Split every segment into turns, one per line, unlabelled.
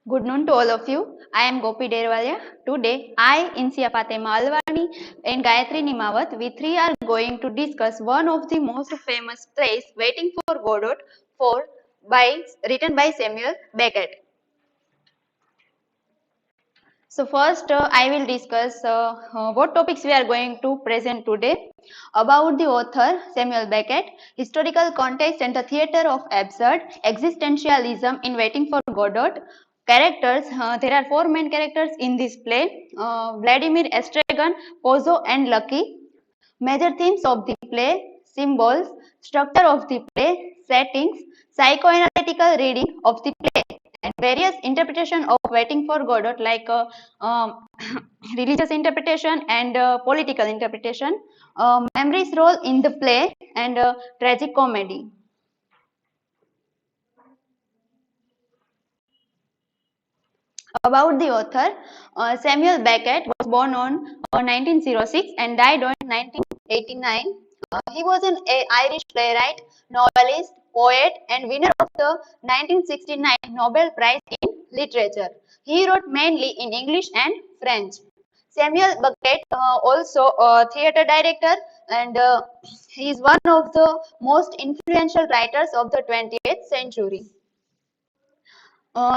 Good noon to all of you. I am Gopi Derwalia. Today, I, Insia Fatema Alwani and Gayatri Nimawat, we three are going to discuss one of the most famous plays, Waiting for Godot, written by Samuel Beckett. So first, I will discuss what topics we are going to present today. About the author Samuel Beckett, historical context and the theatre of absurd, existentialism in Waiting for Godot. Characters, there are four main characters in this play, Vladimir Estragon, Pozo and Lucky. Major themes of the play, symbols, structure of the play, settings, psychoanalytical reading of the play, and various interpretation of Waiting for Godot like religious interpretation and political interpretation, memory's role in the play and tragic comedy. About the author, Samuel Beckett was born on 1906 and died on 1989. He was an Irish playwright, novelist, poet, and winner of the 1969 Nobel Prize in Literature. He wrote mainly in English and French. Samuel Beckett, also a theatre director, and he is one of the most influential writers of the 20th century.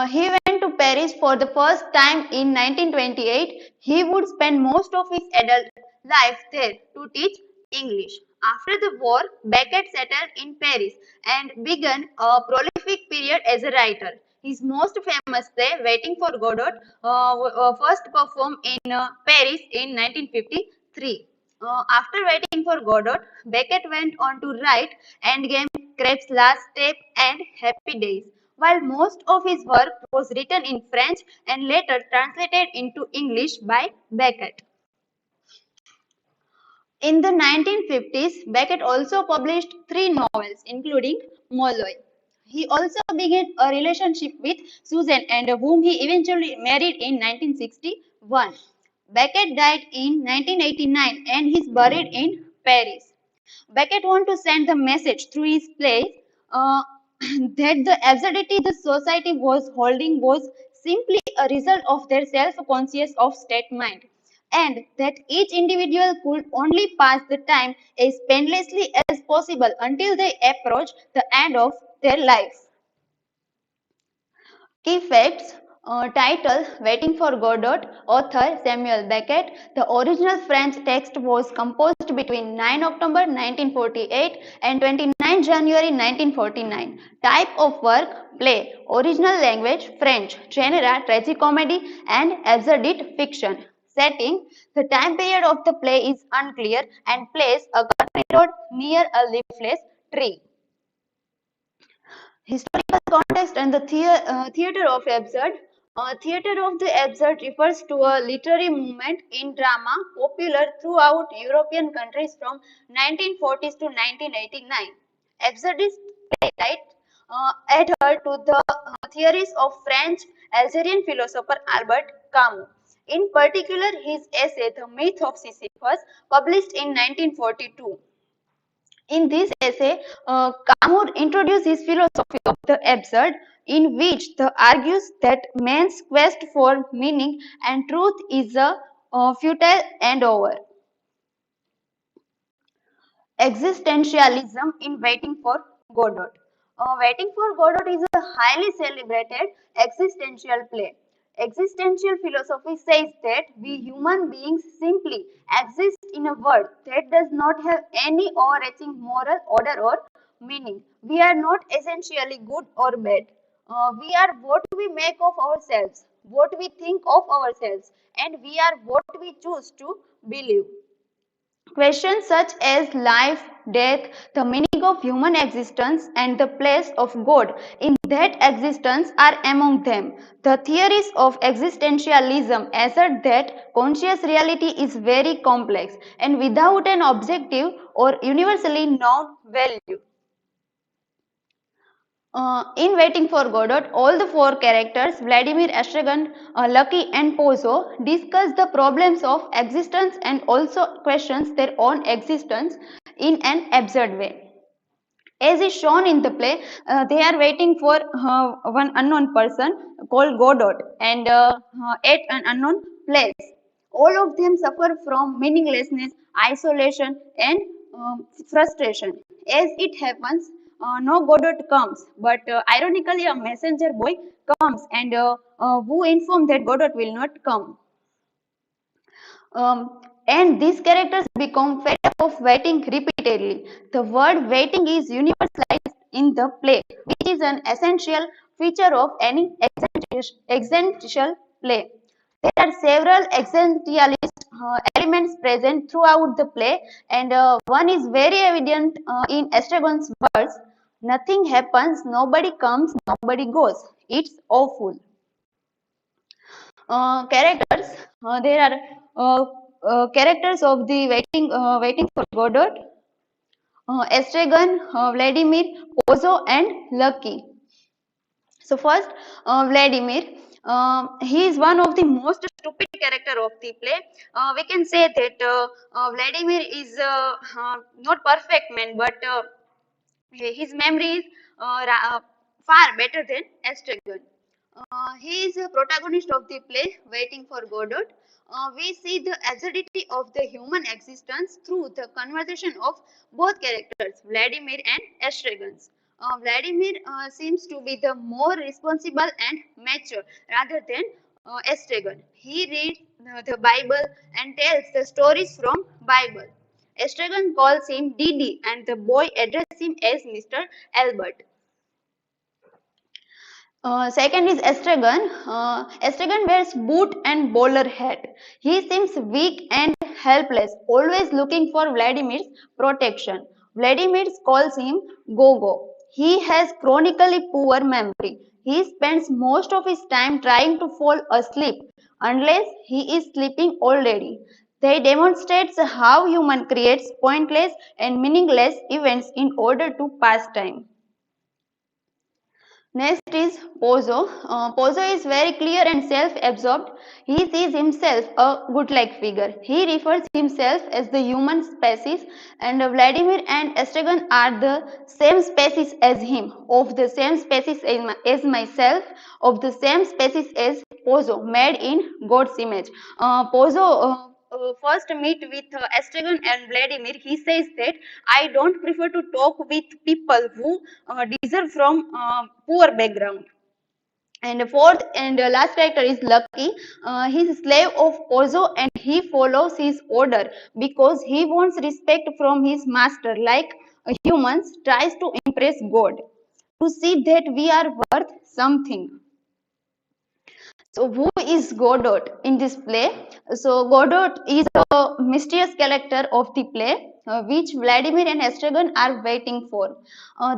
He went to Paris for the first time in 1928. He would spend most of his adult life there to teach English. After the war, Beckett settled in Paris and began a prolific period as a writer. His most famous play, Waiting for Godot, first performed in Paris in 1953. After Waiting for Godot, Beckett went on to write Endgame, Krebs' Last Step, and Happy Days. While most of his work was written in French and later translated into English by Beckett. In the 1950s, Beckett also published three novels, including Molloy. He also began a relationship with Susan and whom he eventually married in 1961. Beckett died in 1989 and is buried in Paris. Beckett wanted to send the message through his plays that the absurdity the society was holding was simply a result of their self-conscious of state mind, and that each individual could only pass the time as painlessly as possible until they approach the end of their life. Key facts. Title Waiting for Godot, author Samuel Beckett. The original French text was composed between 9 October 1948 and 29 January 1949. Type of work, play. Original language, French. Genre, tragicomedy and absurdist fiction. Setting. The time period of the play is unclear and place a country road near a leafless tree. Historical context and the theatre of absurd. Theatre of the absurd refers to a literary movement in drama popular throughout European countries from 1940s to 1989. Absurdist playwright adhered to the theories of French Algerian philosopher Albert Camus. In particular, his essay The Myth of Sisyphus, published in 1942. In this essay, Camus introduces his philosophy of the absurd, in which he argues that man's quest for meaning and truth is a futile endeavor. Existentialism in Waiting for Godot. Waiting for Godot is a highly celebrated existential play. Existential philosophy says that we human beings simply exist in a world that does not have any overarching moral order or meaning. We are not essentially good or bad. We are what we make of ourselves, what we think of ourselves, and we are what we choose to believe. Questions such as life, death, the meaning of human existence, and the place of God in that existence are among them. The theories of existentialism assert that conscious reality is very complex and without an objective or universally known value. In Waiting for Godot, all the four characters, Vladimir, Estragon, Lucky and Pozo, discuss the problems of existence and also questions their own existence in an absurd way. As is shown in the play, they are waiting for one unknown person called Godot and at an unknown place. All of them suffer from meaninglessness, isolation, and frustration. As it happens, no Godot comes, but ironically, a messenger boy comes and who informs that Godot will not come. And these characters become fed up of waiting repeatedly. The word waiting is universalized in the play, which is an essential feature of any existential play. There are several existentialist elements present throughout the play, and one is very evident in Estragon's words: "Nothing happens, nobody comes, nobody goes. It's awful." Characters. There are characters of the waiting for Godot, Estragon, Vladimir, Pozo, and Lucky. So first, Vladimir. He is one of the most stupid character of the play. We can say that Vladimir is not perfect man, but his memory is far better than Estragon. He is a protagonist of the play Waiting for Godot. We see the absurdity of the human existence through the conversation of both characters, Vladimir and Estragon. Vladimir seems to be the more responsible and mature rather than Estragon. He reads the Bible and tells the stories from Bible. Estragon calls him Didi and the boy addresses him as Mr. Albert. Second is Estragon. Estragon wears boot and bowler hat. He seems weak and helpless, always looking for Vladimir's protection. Vladimir calls him Gogo. He has chronically poor memory. He spends most of his time trying to fall asleep, unless he is sleeping already. They demonstrates how human creates pointless and meaningless events in order to pass time. Next is Pozo. Pozo is very clear and self-absorbed. He sees himself a good-like figure. He refers himself as the human species, and Vladimir and Estragon are the same species as him, of the same species as myself, of the same species as Pozo, made in God's image. Pozo first meet with Estragon and Vladimir. He says that I don't prefer to talk with people who deserve from poor background. And the fourth and last character is Lucky. He's a slave of Pozo and he follows his order because he wants respect from his master, like humans tries to impress God, to see that we are worth something. So who is Godot in this play? So Godot is a mysterious character of the play, which Vladimir and Estragon are waiting for.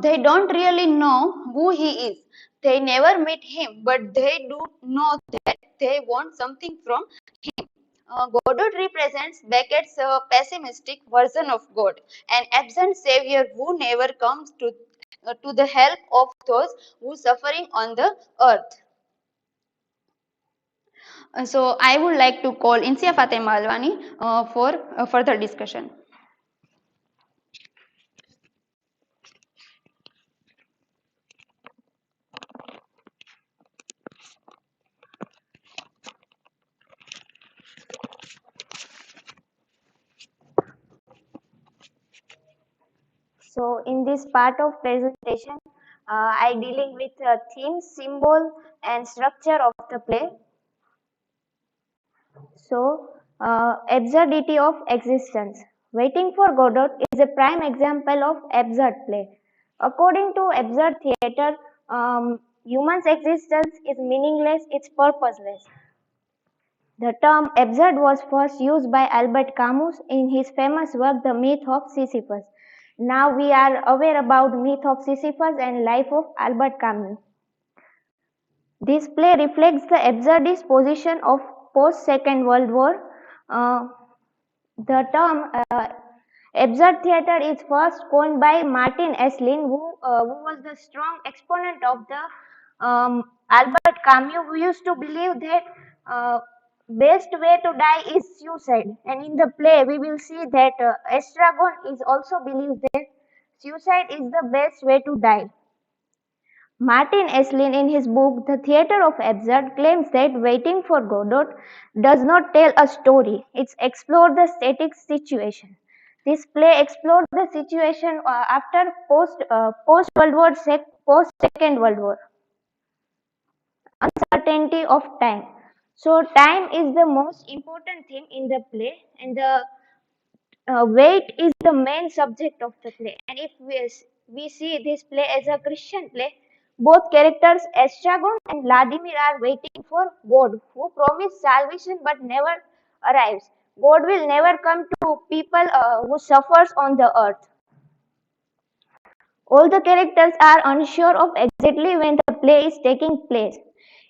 They don't really know who he is. They never meet him, but they do know that they want something from him. Godot represents Beckett's pessimistic version of God, an absent savior who never comes to the help of those who are suffering on the earth. So I would like to call Insia Fatima Alwani for further discussion.
So in this part of presentation, I dealing with theme, symbol and structure of the play. So absurdity of existence. Waiting for Godot is a prime example of absurd play. According to absurd theater, human's existence is meaningless, it's purposeless. The term absurd was first used by Albert Camus in his famous work The Myth of Sisyphus. Now we are aware about Myth of Sisyphus and life of Albert Camus. This play reflects the absurdist position of post-Second World War. The term absurd theater is first coined by Martin Esslin, who was the strong exponent of the Albert Camus, who used to believe that best way to die is suicide. And in the play, we will see that Estragon is also believes that Suicide is the best way to die. Martin Esslin, in his book The Theatre of Absurd, claims that Waiting for Godot does not tell a story, it explores the static situation. This play explored the situation after post World War post Second World War, uncertainty of time. So time is the most important thing in the play, and the weight is the main subject of the play. And if we see this play as a Christian play, both characters, Estragon and Vladimir, are waiting for God, who promised salvation but never arrives. God will never come to people who suffers on the earth. All the characters are unsure of exactly when the play is taking place.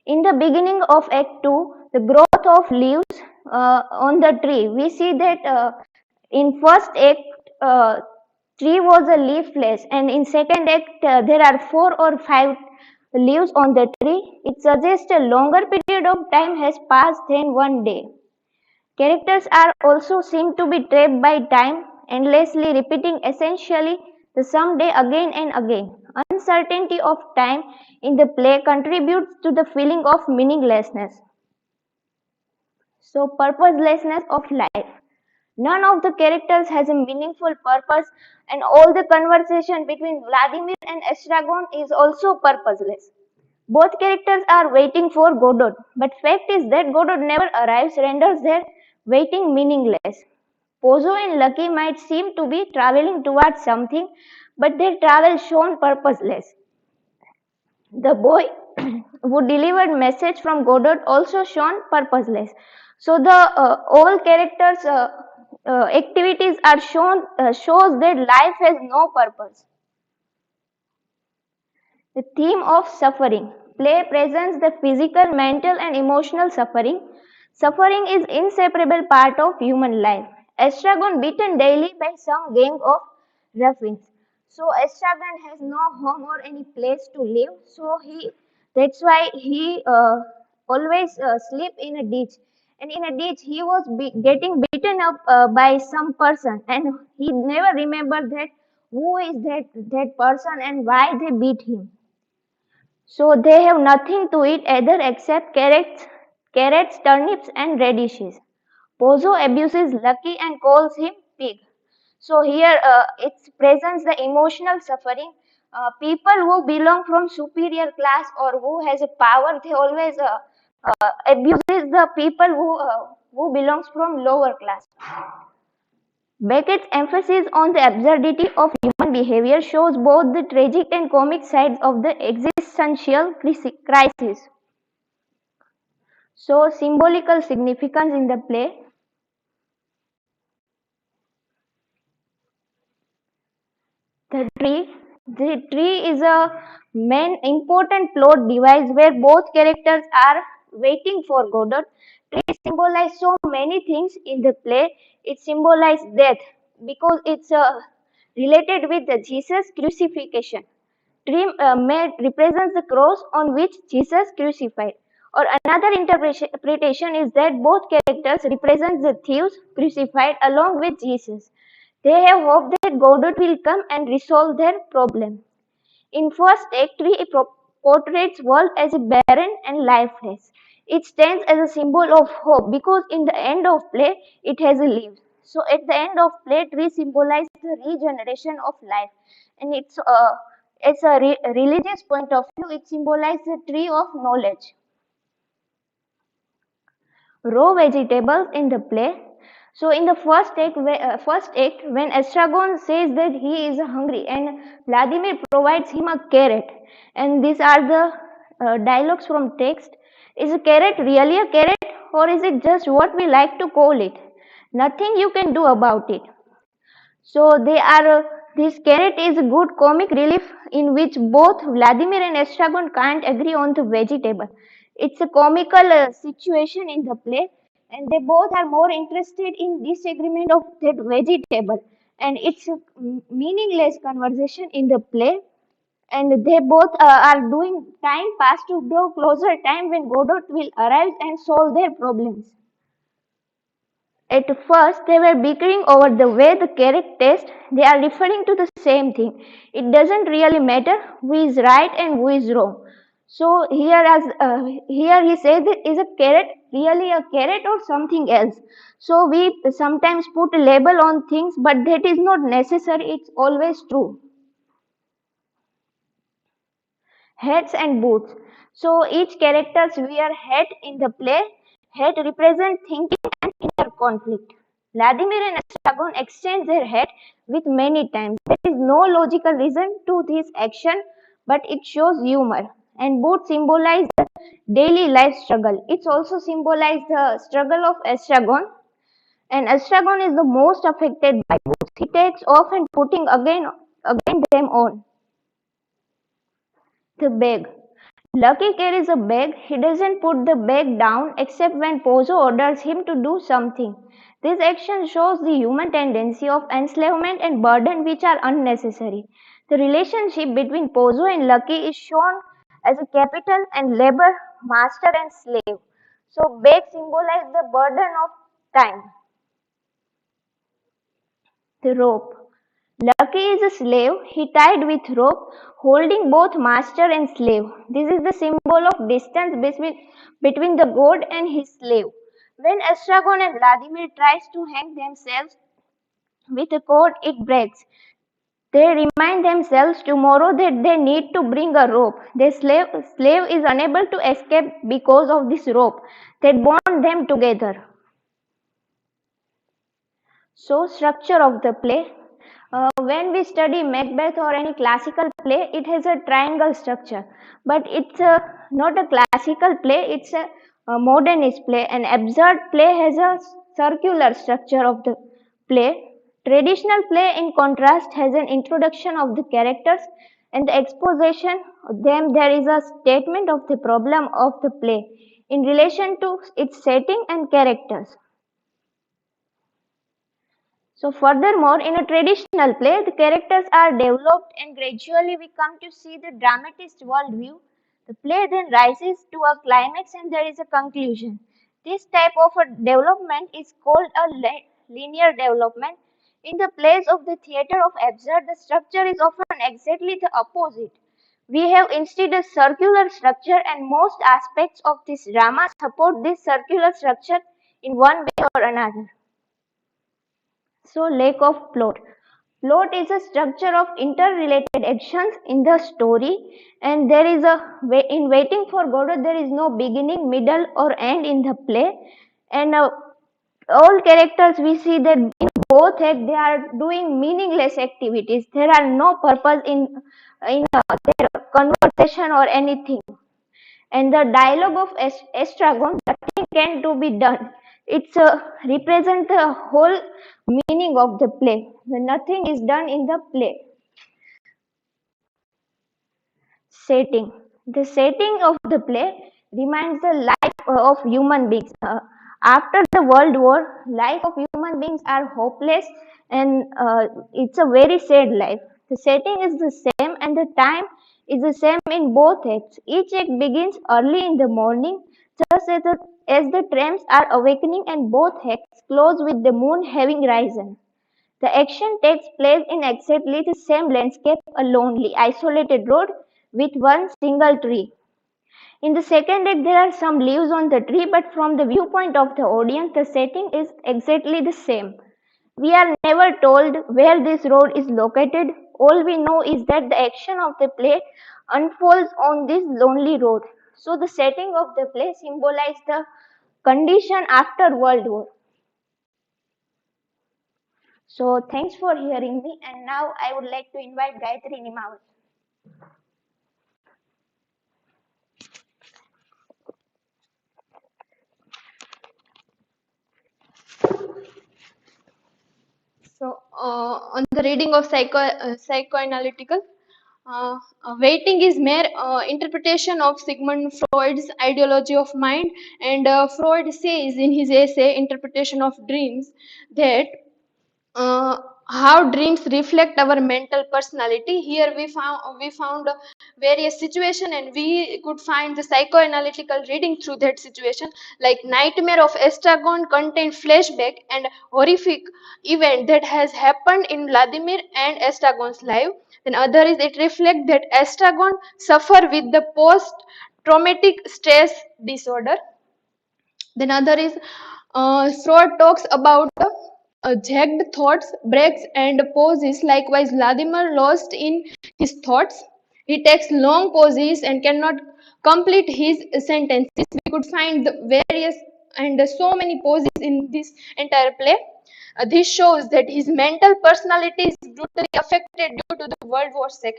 In the beginning of Act 2, the growth of leaves on the tree, we see that in first act, tree was a leafless, and in second act, there are 4 or 5 leaves on the tree. It suggests a longer period of time has passed than one day. Characters are also seem to be trapped by time, endlessly repeating essentially the same day again and again. Uncertainty of time in the play contributes to the feeling of meaninglessness. So, purposelessness of life. None of the characters has a meaningful purpose, and all the conversation between Vladimir and Estragon is also purposeless. Both characters are waiting for Godot, but fact is that Godot never arrives, renders their waiting meaningless. Pozo and Lucky might seem to be traveling towards something, but their travel shown purposeless. The boy who delivered message from Godot also shown purposeless. So the all characters' activities are shown shows that life has no purpose. The theme of suffering. Play presents the physical, mental, and emotional suffering. Suffering is inseparable part of human life. Estragon beaten daily by some gang of ruffians. So Estragon has no home or any place to live. So that's why he always sleep in a ditch. And in a ditch, he was getting beaten up by some person, and he never remembered that who is that person and why they beat him. So they have nothing to eat either except carrots, turnips, and radishes. Pozo abuses Lucky and calls him pig. So here it presents the emotional suffering. People who belong from superior class or who has a power, they always abuses the people who belongs from lower class. Beckett's emphasis on the absurdity of human behavior shows both the tragic and comic sides of the existential crisis. So, symbolical significance in the play. The tree is a main important plot device where both characters are waiting for Godot. Tree symbolize so many things in the play. It symbolizes death because it's related with the Jesus crucifixion. Tree may represents the cross on which Jesus crucified. Or another interpretation is that both characters represent the thieves crucified along with Jesus. They have hope that Godot will come and resolve their problem. In first act, Tree portrays world as barren and lifeless. It stands as a symbol of hope because in the end of play, it has a leaf. So at the end of play, Tree symbolizes the regeneration of life, and it's a religious point of view. It symbolizes the tree of knowledge. Raw vegetables in the play. So in the first act, when Estragon says that he is hungry, and Vladimir provides him a carrot, and these are the dialogues from text. Is a carrot really a carrot, or is it just what we like to call it? Nothing you can do about it. So they are this carrot is a good comic relief in which both Vladimir and Estragon can't agree on the vegetable. It's a comical situation in the play, and they both are more interested in disagreement of that vegetable, and it's a meaningless conversation in the play. And they both are doing time pass to draw closer time when Godot will arrive and solve their problems. At first, they were bickering over the way the carrot tastes. They are referring to the same thing. It doesn't really matter who is right and who is wrong. So here he says, is a carrot really a carrot or something else? So we sometimes put a label on things, but that is not necessary. It's always true. Hats and boots. So each characters wear hat in the play. Hat represent thinking and inner conflict. Vladimir and Astragon exchange their hat with many times. There is no logical reason to this action, but it shows humor. And boots symbolize the daily life struggle. It also symbolizes the struggle of Astragon. And Astragon is the most affected by boots. He takes off and putting again them on. The bag. Lucky carries a bag. He doesn't put the bag down except when Pozo orders him to do something. This action shows the human tendency of enslavement and burden which are unnecessary. The relationship between Pozo and Lucky is shown as a capital and labor, master and slave. So bag symbolize the burden of time. The rope. Lucky is a slave. He tied with rope, holding both master and slave. This is the symbol of distance between the god and his slave. When Astragon and Vladimir tries to hang themselves with a cord, it breaks. They remind themselves tomorrow that they need to bring a rope. The slave is unable to escape because of this rope that bond them together. So, structure of the play. When we study Macbeth or any classical play, it has a triangle structure, but it's not a classical play, it's a modernist play. An absurd play has a circular structure of the play. Traditional play, in contrast, has an introduction of the characters and the exposition of them. There is a statement of the problem of the play in relation to its setting and characters. So furthermore, in a traditional play, the characters are developed and gradually we come to see the dramatist worldview. The play then rises to a climax and there is a conclusion. This type of a development is called a linear development. In the plays of the theatre of absurd, the structure is often exactly the opposite. We have instead a circular structure and most aspects of this drama support this circular structure in one way or another. So, lack of plot. Plot is a structure of interrelated actions in the story, and there is in Waiting for Godot there is no beginning, middle, or end in the play, and all characters we see that in both acts they are doing meaningless activities. There are no purpose in their conversation or anything. And the dialogue of Estragon, nothing can to be done. It's represent the whole meaning of the play. Nothing is done in the play. Setting. The setting of the play reminds the life of human beings. After the World War, life of human beings are hopeless and it's a very sad life. The setting is the same and the time is the same in both acts. Each act begins early in the morning, just as the trams are awakening and both acts close with the moon having risen. The action takes place in exactly the same landscape, a lonely, isolated road with one single tree. In the second act, there are some leaves on the tree, but from the viewpoint of the audience, the setting is exactly the same. We are never told where this road is located. All we know is that the action of the play unfolds on this lonely road. So the setting of the play symbolizes the condition after World War. So thanks for hearing me, and now I would like to invite Gayatri Nimawat.
So, on the reading of psychoanalytical, waiting is mere interpretation of Sigmund Freud's ideology of mind, and Freud says in his essay Interpretation of Dreams that how dreams reflect our mental personality. Here we found various situation, and we could find the psychoanalytical reading through that situation. Like Nightmare of Estragon contain flashback and horrific event that has happened in Vladimir and Estragon's life. Then other is it reflect that Estragon suffer with the post traumatic stress disorder. Then other is Freud talks about jagged thoughts, breaks and pauses. Likewise, Vladimir lost in his thoughts. He takes long pauses and cannot complete his sentences. We could find the various and so many pauses in this entire play. This shows that his mental personality is brutally affected due to the World War II.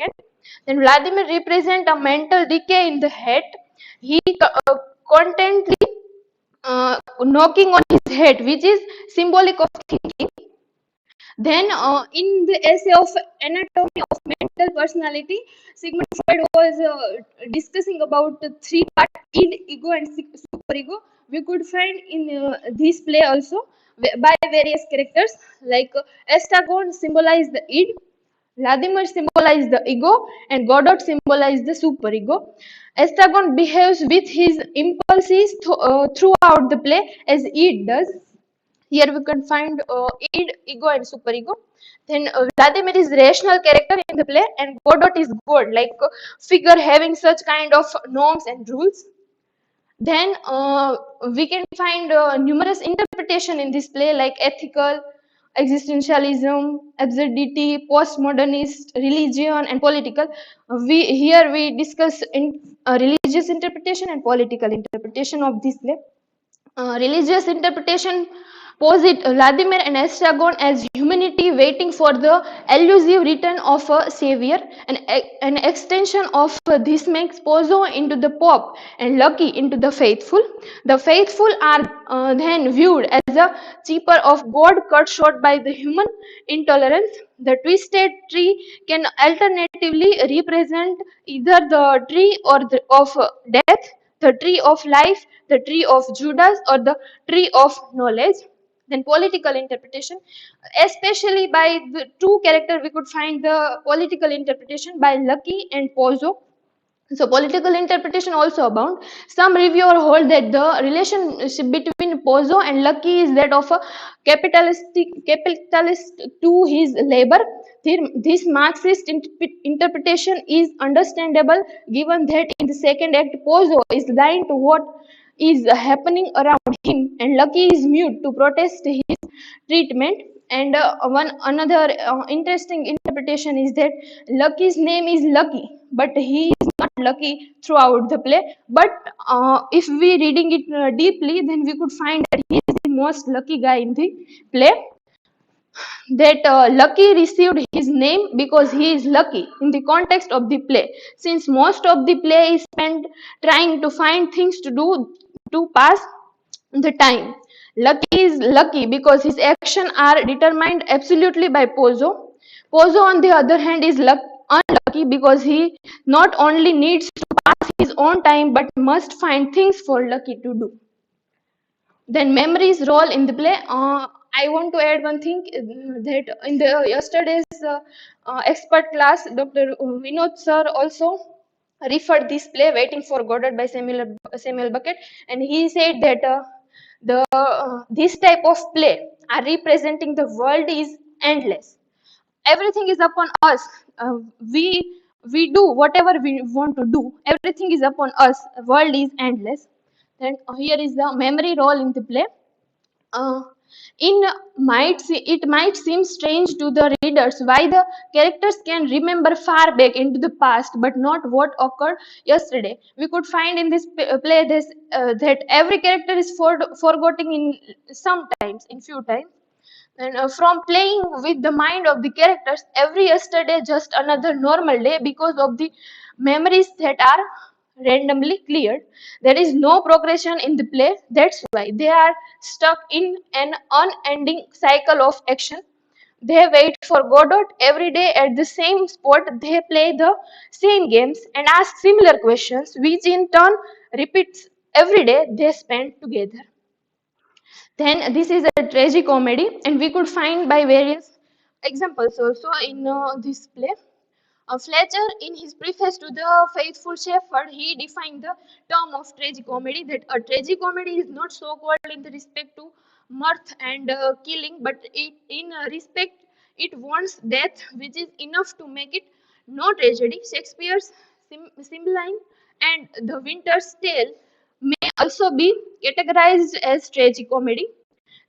Then Vladimir represents a mental decay in the head. He constantly knocking on his head, which is symbolic of thinking. Then, in the essay of Anatomy of Mental Personality, Sigmund Freud was discussing about the three part id, ego, and superego. We could find in this play also by various characters, like Estragon symbolized the id, Vladimir symbolized the ego, and Godot symbolized the superego. Estragon behaves with his impulses throughout the play as id does. Here we can find id, ego, and superego. Then Vladimir is rational character in the play, and Godot is God, like figure having such kind of norms and rules. Then we can find numerous interpretation in this play, like ethical, existentialism, absurdity, postmodernist, religion, and political. We discuss religious interpretation and political interpretation of this play. Religious interpretation posit Vladimir and Estragon as humanity waiting for the elusive return of a savior. An extension of this makes Pozzo into the Pope and Lucky into the faithful. The faithful are then viewed as a cheaper of God cut short by the human intolerance. The twisted tree can alternatively represent either the tree of death, the tree of life, the tree of Judas, or the tree of knowledge. Then political interpretation, especially by the two character, we could find the political interpretation by Lucky and Pozzo. So political interpretation also abound. Some reviewer hold that the relationship between Pozzo and Lucky is that of a capitalist to his labor. This Marxist interpretation is understandable given that in the second act Pozzo is blind to what is happening around him, and Lucky is mute to protest his treatment. And one another interesting interpretation is that Lucky's name is Lucky, but he is not lucky throughout the play. But if we reading it deeply, then we could find that he is the most lucky guy in the play. That Lucky received his name because he is lucky in the context of the play. Since most of the play is spent trying to find things to do to pass the time. Lucky is lucky because his actions are determined absolutely by Pozzo. Pozzo, on the other hand, is unlucky because he not only needs to pass his own time but must find things for Lucky to do. Then memory's role in the play. I want to add one thing that in the yesterday's expert class, Dr. Vinod sir also referred this play, Waiting for Godot by Samuel Beckett, and he said that this type of play are representing the world is endless. Everything is upon us. We do whatever we want to do. Everything is upon us. World is endless. Then here is the memory role in the play. Uh, it might seem strange to the readers why the characters can remember far back into the past but not what occurred yesterday. We could find in this play this that every character is forgetting in sometimes, in few times. And from playing with the mind of the characters, every yesterday just another normal day because of the memories that are randomly cleared. There is no progression in the play. That's why they are stuck in an unending cycle of action. They wait for Godot every day at the same spot. They play the same games and ask similar questions, which in turn repeats every day they spend together. Then this is a tragicomedy, and we could find by various examples also in this play. Fletcher, in his preface to the Faithful Shepherd, he defined the term of tragicomedy, that a tragicomedy is not so called in the respect to mirth and killing, but in respect it wants death, which is enough to make it no tragedy. Shakespeare's Cymbeline and The Winter's Tale may also be categorized as tragicomedy.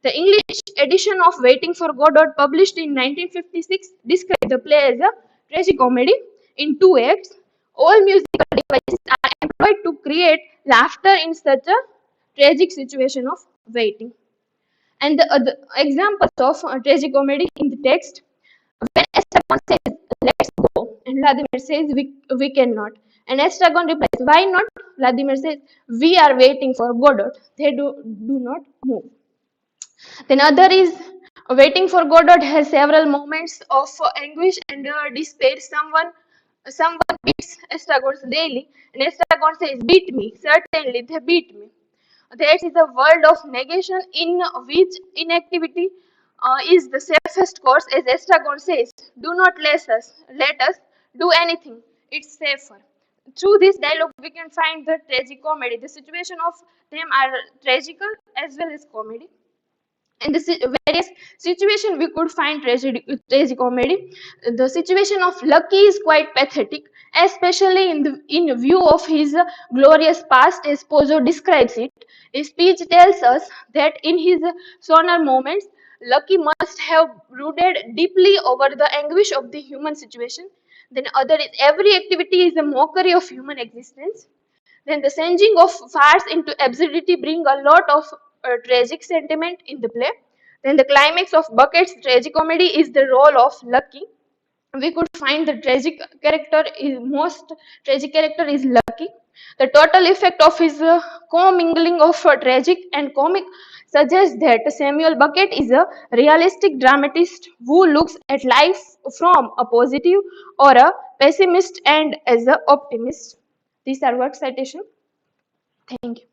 The English edition of Waiting for Godot, published in 1956, described the play as a tragicomedy in two acts. All musical devices are employed to create laughter in such a tragic situation of waiting. And the other examples of tragicomedy in the text: when Esteban says, "Let's go," and Vladimir says, we cannot. And Esteban replies, "Why not?" Vladimir says, "We are waiting for Godot." They do not move. Then other is Waiting for Godot has several moments of anguish and despair. Someone beats Estragons daily, and Estragon says, "Beat me." Certainly, they beat me. That is a world of negation in which inactivity is the safest course, as Estragon says. Do not let us do anything. It's safer. Through this dialogue, we can find the tragic comedy. The situation of them are tragical as well as comedy. In the various situation we could find tragicomedy. The situation of Lucky is quite pathetic, especially in view of his glorious past, as Pozo describes it. His speech tells us that in his sonar moments, Lucky must have brooded deeply over the anguish of the human situation. Then other is every activity is a mockery of human existence. Then the changing of farce into absurdity bring a lot of tragic sentiment in the play. Then the climax of Bucket's tragicomedy is the role of Lucky. We could find the most tragic character is Lucky. The total effect of his commingling of tragic and comic suggests that Samuel Bucket is a realistic dramatist who looks at life from a positive or a pessimist and as an optimist. These are work citation. Thank you.